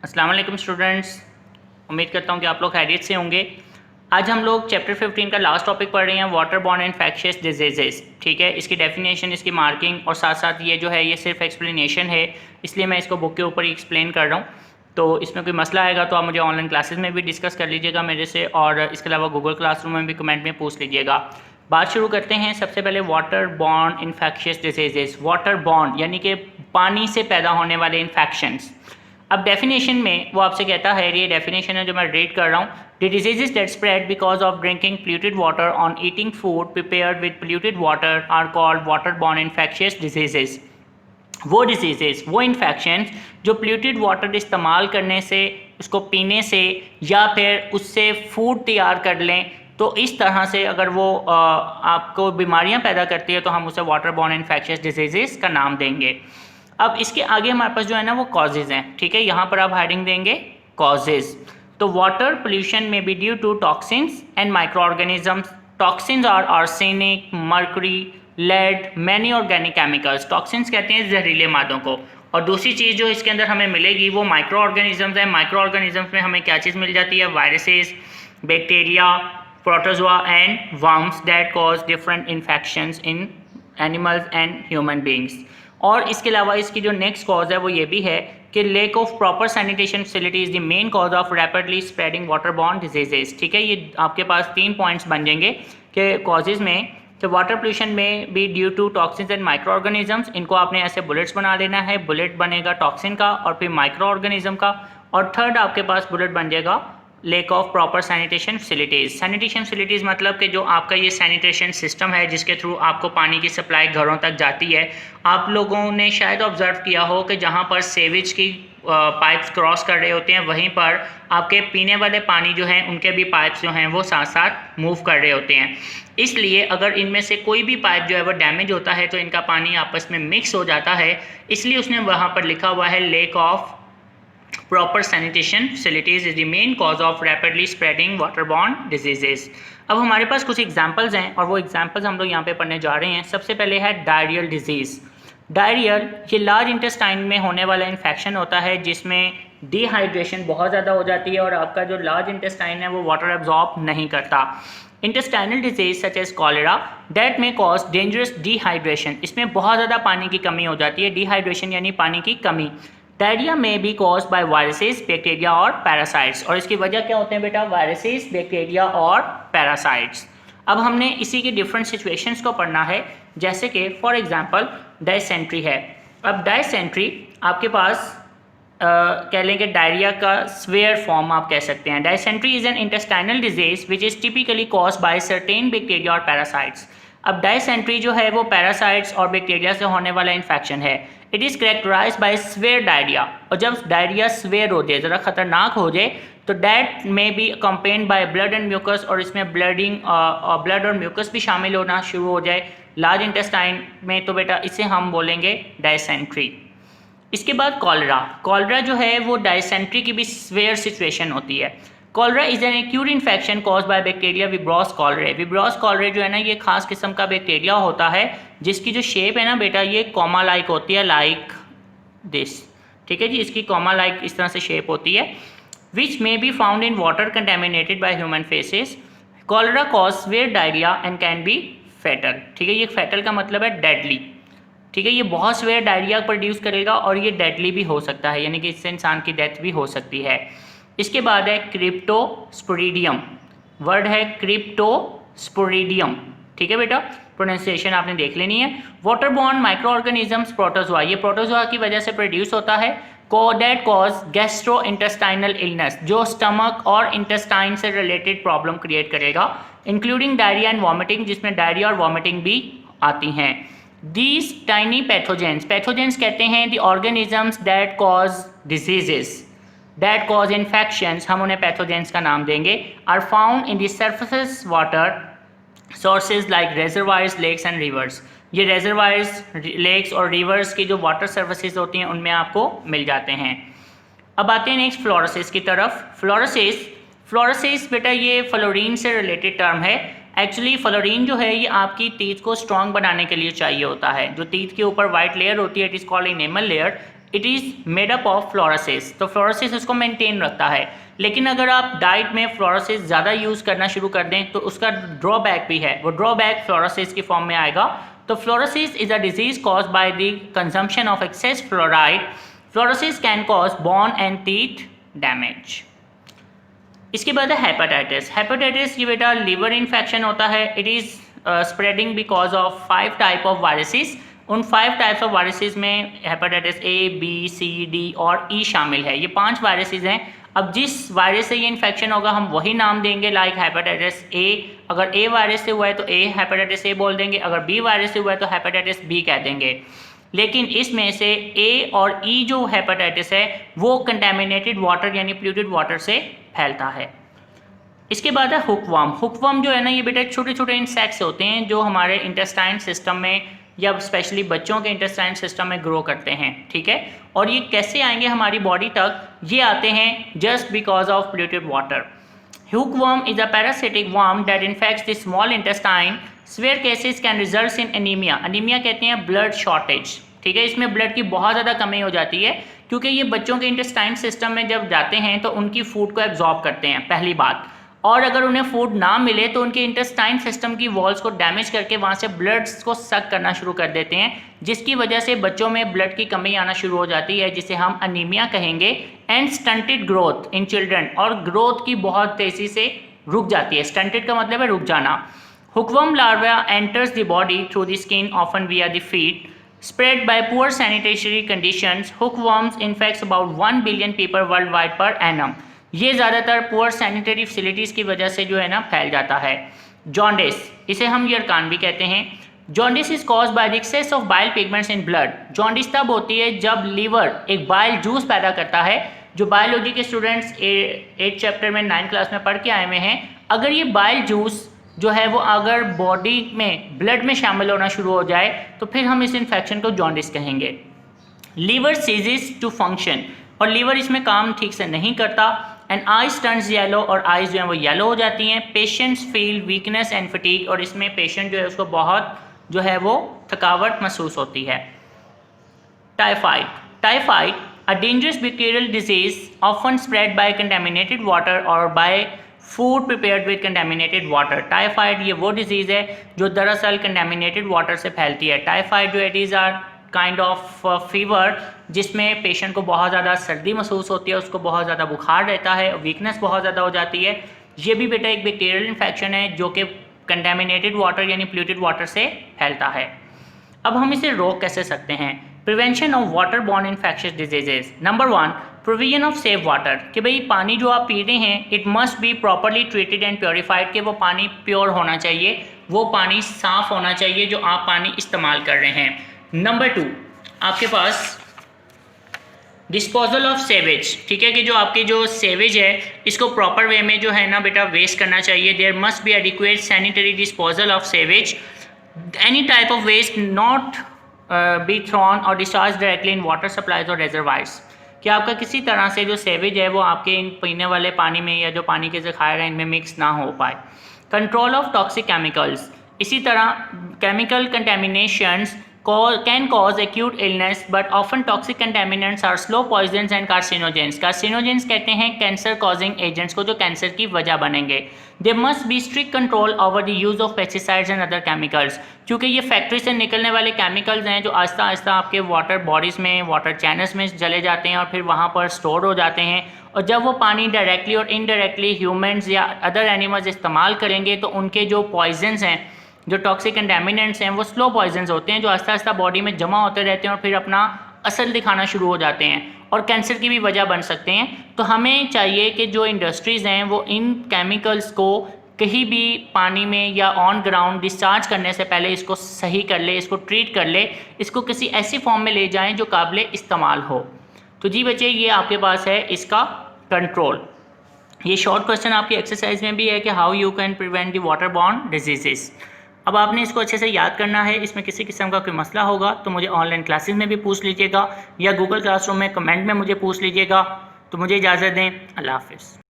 अस्सलाम वालेकुम स्टूडेंट्स, उम्मीद करता हूँ कि आप लोग खैरियत से होंगे। आज हम लोग चैप्टर 15 का लास्ट टॉपिक पढ़ रहे हैं, वाटर बॉर्न इन्फेक्शियस डिजीजेस। ठीक है, इसकी डेफिनेशन, इसकी मार्किंग और साथ साथ ये जो है ये सिर्फ एक्सप्लेनेशन है, इसलिए मैं इसको बुक के ऊपर ही एक्सप्लेन कर रहा हूँ। तो इसमें कोई मसला आएगा तो आप मुझे ऑनलाइन क्लासेस में भी डिस्कस कर लीजिएगा मेरे से, और इसके अलावा गूगल क्लासरूम में भी कमेंट में पूछ लीजिएगा। बात शुरू करते हैं। सबसे पहले water borne infectious diseases. Water borne यानी कि पानी से पैदा होने वाले इन्फेक्शंस। अब डेफिनेशन में वो आपसे कहता है, ये डेफिनेशन है जो मैं रीड कर रहा हूँ, the diseases that spread because of drinking polluted water on eating food prepared with polluted water are called water borne infectious diseases. वो डिजीजेस, वो इन्फेक्शन जो पोल्यूटेड वाटर इस्तेमाल करने से, उसको पीने से या फिर उससे फूड तैयार कर लें, तो इस तरह से अगर वो आपको बीमारियां पैदा करती है तो हम उसे वाटर बॉर्न इन्फेक्शियस डिजीजेस का नाम देंगे। अब इसके आगे हमारे पास जो है ना वो कॉजेज़ हैं। ठीक है, यहाँ पर आप हेडिंग देंगे कॉजेज़। तो water pollution may be due to toxins and microorganisms. Toxins are arsenic, mercury, lead, many organic chemicals. Toxins कहते हैं जहरीले मादों को। और दूसरी चीज़ जो इसके अंदर हमें मिलेगी वो माइक्रो ऑर्गेनिजम्स है। माइक्रो ऑर्गेनिजम्स में हमें क्या चीज़ मिल जाती है? Viruses, bacteria, protozoa and worms that cause different infections in animals and human beings. और इसके अलावा इसकी जो नेक्स्ट कॉज है वो ये भी है कि lake of proper sanitation facility is the main cause of rapidly spreading water borne diseases. ठीक है, ये आपके पास 3 पॉइंट्स बन जाएंगे कि कॉजेज़ में, तो water pollution may be due to toxins and microorganisms. इनको आपने ऐसे बुलेट्स बना लेना है, बुलेट बनेगा टॉक्सिन का और फिर माइक्रो ऑर्गेनिज्म का, और थर्ड आपके पास बुलेट बन जाएगा lake of proper sanitation facilities. Sanitation facilities मतलब कि जो आपका ये सैनिटेशन सिस्टम है जिसके थ्रू आपको पानी की सप्लाई घरों तक जाती है। आप लोगों ने शायद ऑब्जर्व किया हो कि जहाँ पर सेवेज की पाइप्स क्रॉस कर रहे होते हैं, वहीं पर आपके पीने वाले पानी जो हैं उनके भी पाइप्स जो हैं वो साथ साथ मूव कर रहे होते हैं। इसलिए अगर इनमें से कोई भी पाइप जो है वो डैमेज होता है तो इनका पानी आपस में मिक्स हो जाता है। इसलिए उसने वहाँ पर लिखा हुआ है lake of proper sanitation facilities is the main cause of rapidly spreading waterborne diseases. अब हमारे पास कुछ एग्जांपल्स हैं और वो एग्जांपल्स हम लोग यहाँ पे पढ़ने जा रहे हैं। सबसे पहले है डायरियल डिजीज़। डायरियल ये लार्ज इंटेस्टाइन में होने वाला इन्फेक्शन होता है जिसमें डिहाइड्रेशन बहुत ज़्यादा हो जाती है और आपका जो लार्ज इंटेस्टाइन है वो वाटर एब्जॉर्ब नहीं करता। Intestinal disease such as cholera that may cause dangerous dehydration. इसमें बहुत ज़्यादा पानी की कमी हो जाती है। डिहाइड्रेशन यानी पानी की कमी। Diarrhoea may be cause by viruses, bacteria और पैरासाइट्स। और इसकी वजह क्या होते हैं बेटा? वायरसेस, बैक्टीरिया और पैरासाइट्स। अब हमने इसी के डिफरेंट सिचुएशंस को पढ़ना है, जैसे कि फॉर एग्जांपल डायसेंट्री है। अब डायसेंट्री आपके पास कह लें कि डायरिया का स्वेयर फॉर्म आप कह सकते हैं। Dysentery is an intestinal disease which is typically cause by certain bacteria और पैरासाइट्स। अब डायसेंट्री जो है वो पैरासाइट्स और बैक्टीरिया से होने वाला इन्फेक्शन है। It is characterise by severe diarrhoea. और जब डायरिया स्वेयर हो जाए, ज़रा खतरनाक हो जाए, तो that may be accompanied by blood and mucus, और इसमें ब्लडिंग ब्लड और म्यूकस भी शामिल होना शुरू हो जाए लार्ज इंटेस्टाइन में, तो बेटा इसे हम बोलेंगे डायसेंट्री। इसके बाद कॉलरा। कॉलरा जो है वो डायसेंट्री की भी स्वेयर सिचुएशन होती है। Cholera is an acute infection cause by bacteria vibrios cholerae. Vibrios cholerae जो है ना ये खास किस्म का बैक्टीरिया होता है जिसकी जो शेप है ना बेटा ये कॉमा लाइक होती है, लाइक दिस। ठीक है जी, इसकी कॉमा लाइक इस तरह से शेप होती है। Which may be found in water contaminated by human faeces. Cholera cause severe diarrhoea and can be fatal. ठीक है, ये फैटल का मतलब है डेडली। ठीक है, ये बहुत स्वेयर डायरिया प्रोड्यूस करेगा और ये डेडली भी हो सकता है, यानी कि इससे इंसान की डेथ भी हो सकती है। इसके बाद है क्रिप्टोस्पोरिडियम। वर्ड है क्रिप्टोस्पोरिडियम। ठीक है बेटा, प्रोनाउंसिएशन आपने देख लेनी है। वाटरबॉर्न माइक्रो ऑर्गेनिजम्स प्रोटोजोआ, ये प्रोटोजोआ की वजह से प्रोड्यूस होता है। That cause gastro intestinal illness, जो स्टमक और इंटेस्टाइन से रिलेटेड प्रॉब्लम क्रिएट करेगा, इंक्लूडिंग डायरिया एंड वॉमिटिंग, जिसमें डायरिया और वॉमिटिंग भी आती हैं। These tiny pathogens, pathogens कहते हैं the organisms that cause diseases, that cause infections, हम उन्हें pathogens का नाम देंगे, are found in the surface water sources like reservoirs, lakes and rivers। ये reservoirs, lakes और rivers की जो water surfaces होती हैं उनमें आपको मिल जाते हैं। अब आते हैं नेक्स्ट फ्लोरोसिस की तरफ। फ्लोरोसिस बेटा ये फ्लोरीन से रिलेटेड टर्म है। एक्चुअली फ्लोरीन जो है ये आपकी टीथ को स्ट्रॉन्ग बनाने के लिए चाहिए होता है। जो टीथ के ऊपर वाइट लेयर होती है, it is called enamel layer. It is made up of fluorosis, तो फ्लोरोसिस उसको मेंटेन रखता है। लेकिन अगर आप डाइट में फ्लोरोसिस ज़्यादा यूज़ करना शुरू कर दें तो उसका ड्रॉबैक भी है, वो ड्रॉबैक फ्लोरोसिस की फॉर्म में आएगा। तो fluorosis is a disease cause by the consumption of excess fluoride. Fluorosis can cause bone and teeth damage. इसके बाद है हेपेटाइटिस। हेपेटाइटिस ये बेटा लीवर इन्फेक्शन होता है। It is spreading because of 5 type of viruses. उन 5 टाइप्स ऑफ वायरसेस में hepatitis A, B, C, D और ई शामिल है। ये 5 वायरसेस हैं। अब जिस वायरस से ये इन्फेक्शन होगा हम वही नाम देंगे, लाइक हेपेटाइटिस ए। अगर ए वायरस से हुआ है तो ए हेपेटाइटिस ए बोल देंगे, अगर बी वायरस से हुआ है तो हेपेटाइटिस बी कह देंगे। लेकिन इसमें से ए और ई जो हेपेटाइटिस है वो कंटेमिनेटेड वाटर यानी पोल्यूटेड वाटर से फैलता है। इसके बाद है हुकवर्म। हुकवर्म जो है ना, ये बेटा छोटे छोटे इंसेक्ट्स होते हैं जो हमारे इंटेस्टाइन सिस्टम में या स्पेशली बच्चों के इंटेस्टाइन सिस्टम में ग्रो करते हैं, ठीक है। और ये कैसे आएंगे हमारी बॉडी तक? ये आते हैं just because of polluted water. Hookworm is a parasitic worm that infects the small intestine. Severe cases can result in anaemia. Anaemia कहते हैं ब्लड शॉर्टेज, ठीक है। इसमें ब्लड की बहुत ज़्यादा कमी हो जाती है क्योंकि ये बच्चों के इंटेस्टाइन सिस्टम में जब जाते हैं तो उनकी फूड को एब्जॉर्ब करते हैं, पहली बात। और अगर उन्हें फूड ना मिले तो उनके इंटेस्टाइन सिस्टम की वॉल्स को डैमेज करके वहाँ से ब्लड्स को सक करना शुरू कर देते हैं, जिसकी वजह से बच्चों में ब्लड की कमी आना शुरू हो जाती है, जिसे हम अनीमिया कहेंगे। And stunted growth in children, और ग्रोथ की बहुत तेज़ी से रुक जाती है। स्टंटेड का मतलब है रुक जाना। Hookworm larva enters the body through the skin often विया the feet. Spread by poor sanitary conditions, hookworms infects about 1 billion people worldwide per annum. ये ज़्यादातर पुअर सैनिटरी फैसिलिटीज़ की वजह से जो है ना फैल जाता है। जॉन्डिस, इसे हम यरकान भी कहते हैं। Jaundice is cause by the excess of bile pigments in blood. Jaundice तब होती है जब लीवर एक बाइल जूस पैदा करता है। जो बायोलॉजी के स्टूडेंट्स 8th चैप्टर में 9th क्लास में पढ़ के आए हुए हैं, अगर ये बाइल जूस जो है वो अगर बॉडी में ब्लड में शामिल होना शुरू हो जाए तो फिर हम इस इन्फेक्शन को जॉन्डिस कहेंगे। लीवर सीजेस टू फंक्शन, और लीवर इसमें काम ठीक से नहीं करता। एंड आइज टर्न्स येलो, और आइज जो है वो येलो हो जाती हैं। Patients feel weakness and fatigue, और इसमें पेशेंट जो है उसको बहुत जो है वो थकावट महसूस होती है। Typhoid. Typhoid a dangerous bacterial disease often spread by contaminated water और by food prepared with contaminated water. Typhoid ये वो डिजीज़ है जो दरअसल कंटेमिनेटेड वाटर से फैलती है। टाइफाइड जो it is are kind of fever जिसमें पेशेंट को बहुत ज़्यादा सर्दी महसूस होती है, उसको बहुत ज़्यादा बुखार रहता है, वीकनेस बहुत ज़्यादा हो जाती है। ये भी बेटा एक बैक्टीरियल इन्फेक्शन है जो कि कंटेमिनेटेड वाटर यानी पोल्यूटेड वाटर से फैलता है। अब हम इसे रोक कैसे सकते हैं? Prevention of water borne infectious diseases. Number 1, provision of safe water, कि भाई पानी जो आप पी रहे हैं it must be properly treated and purified, कि वो पानी प्योर होना चाहिए, वो पानी साफ़ होना चाहिए जो आप पानी इस्तेमाल कर रहे हैं। नंबर 2, आपके पास डिस्पोजल ऑफ सेवेज, ठीक है, कि जो आपके जो सेवेज है इसको प्रॉपर वे में जो है ना बेटा वेस्ट करना चाहिए। There must be adequate sanitary disposal of sewage. Any type of waste not be thrown और discharge directly in water supplies और रिजर्वायर्स, कि आपका किसी तरह से जो सेवेज है वो आपके इन पीने वाले पानी में या जो पानी के ज़खायर हैं इनमें मिक्स ना हो पाए। कंट्रोल ऑफ टॉक्सिक केमिकल्स, इसी तरह chemical कंटेमिनेशंस can cause acute illness but often toxic contaminants are slow poisons and carcinogens. Carcinogens कहते हैं कैंसर causing agents को जो कैंसर की वजह बनेंगे। There must be strict control over the use of pesticides and other chemicals, क्योंकि ये factory से निकलने वाले केमिकल्स हैं जो आहिस्ता आहिस्ता आपके वाटर बॉडीज़ में, वाटर चैनल्स में चले जाते हैं और फिर वहाँ पर स्टोर हो जाते हैं। और जब वो पानी डायरेक्टली और इनडायरेक्टली ह्यूमन्स या अदर एनिमल्स इस्तेमाल करेंगे तो उनके जो पॉइजन्स हैं, जो टॉक्सिक कंटेमिनेंट्स हैं, वो स्लो पॉइजन्स होते हैं जो आहिस्ता आहिस्ता बॉडी में जमा होते रहते हैं और फिर अपना असर दिखाना शुरू हो जाते हैं और कैंसर की भी वजह बन सकते हैं। तो हमें चाहिए कि जो इंडस्ट्रीज़ हैं वो इन केमिकल्स को कहीं भी पानी में या ऑन ग्राउंड डिस्चार्ज करने से पहले इसको सही कर ले, इसको ट्रीट कर ले, इसको किसी ऐसी फॉर्म में ले जाएं जो काबिल इस्तेमाल हो। तो जी बच्चे, ये आपके पास है इसका कंट्रोल। ये शॉर्ट क्वेश्चन आपकी एक्सरसाइज में भी है कि how you can prevent the water borne diseases. अब आपने इसको अच्छे से याद करना है। इसमें किसी किस्म का कोई मसला होगा तो मुझे ऑनलाइन क्लासेस में भी पूछ लीजिएगा या गूगल क्लासरूम में कमेंट में मुझे पूछ लीजिएगा। तो मुझे इजाज़त दें। अल्लाह हाफ़िज़।